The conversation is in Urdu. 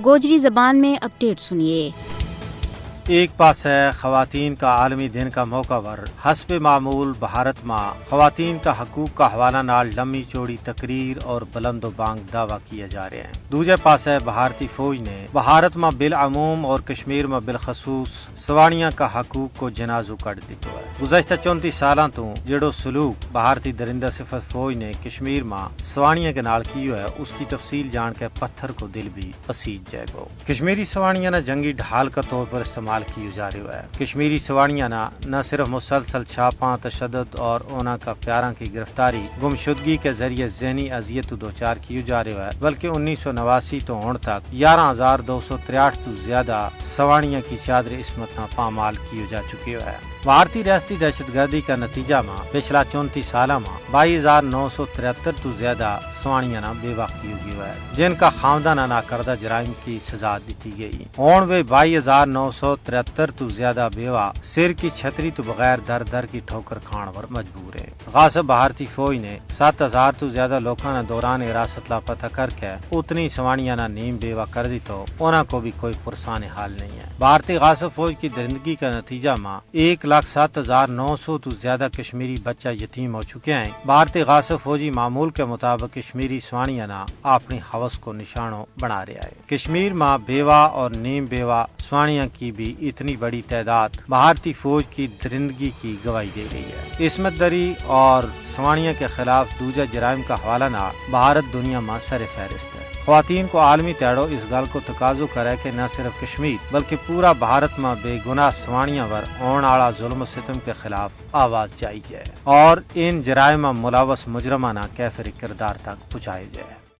گوجری زبان میں اپڈیٹ سنیے۔ ایک پاس ہے خواتین کا عالمی دن کا موقع پر حسب معمول بھارت میں خواتین کا حقوق کا حوالہ نال لمبی چوڑی تقریر اور بلند و بانگ دعویٰ کیا جا رہے ہیں۔ دوجے پاس ہے بھارتی فوج نے بھارت میں بالعموم اور کشمیر میں بالخصوص سوانیاں کا حقوق کو جنازو کٹ دیتا ہے۔ گزشتہ 34 سالاں تو جڑو سلوک بھارتی درندہ صفت فوج نے کشمیر میں سوانیاں کے نال کیو ہے، اس کی تفصیل جان کے پتھر کو دل بھی پسیج جائے گا۔ کشمیری سوانیاں نہ جنگی ڈھال کا طور پر استعمال کی جا رہی ہے۔ کشمیری سوانیاں نہ صرف مسلسل چھاپاں، تشدد اور اونا کا پیاراں کی گرفتاری، گمشدگی کے ذریعے ذہنی اذیت دوچار کی جا رہی ہے، بلکہ 1989 تو ہون تک 11,263 تو زیادہ سوانیاں کی چادر عصمت نہ پامال کی جا چکی ہے۔ بھارتی ریاستی دہشت گردی کا نتیجہ میں پچھلا 34 سالہ میں 22,973 تو زیادہ سوانیاں بیوہ کی ہوئی ہے، جن کا خاندانہ ناکردہ جرائم کی سزا دیتی گئی۔ ہون وہ 22,973 تو زیادہ بیوہ سر کی چھتری تو بغیر در در کی ٹھوکر کھان پر مجبور ہے۔ غاصب بھارتی فوج نے 7,000 تو زیادہ لوگوں نے دوران حراست لاپتہ کر کے اتنی سوانیاں نیم بیوہ کر دی تو انہوں کو بھی کوئی پرسان حال نہیں ہے۔ بھارتی غاصب فوج کی درندگی کا نتیجہ میں 1,07,900 تو زیادہ کشمیری بچہ یتیم ہو چکے ہیں۔ بھارتی غاصب فوجی معمول کے مطابق کشمیری سوانیاں اپنی حوث کو نشانوں بنا رہا ہے۔ کشمیر میں بیوہ اور نیم بیوہ سوانیاں کی بھی اتنی بڑی تعداد بھارتی فوج کی درندگی کی گواہی دے رہی ہے۔ عصمت دری اور سوانیاں کے خلاف دوجا جرائم کا حوالہ نہ بھارت دنیا میں سر فہرست ہے۔ خواتین کو عالمی تیڑو اس گل کو تقاضو کرے کہ نہ صرف کشمیر بلکہ پورا بھارت میں بے گناہ سوانیاں پر اون آڑا ظلم و ستم کے خلاف آواز جائی جائے اور ان جرائم میں ملوث مجرمانہ کیفر کردار تک پہنچائی جائے۔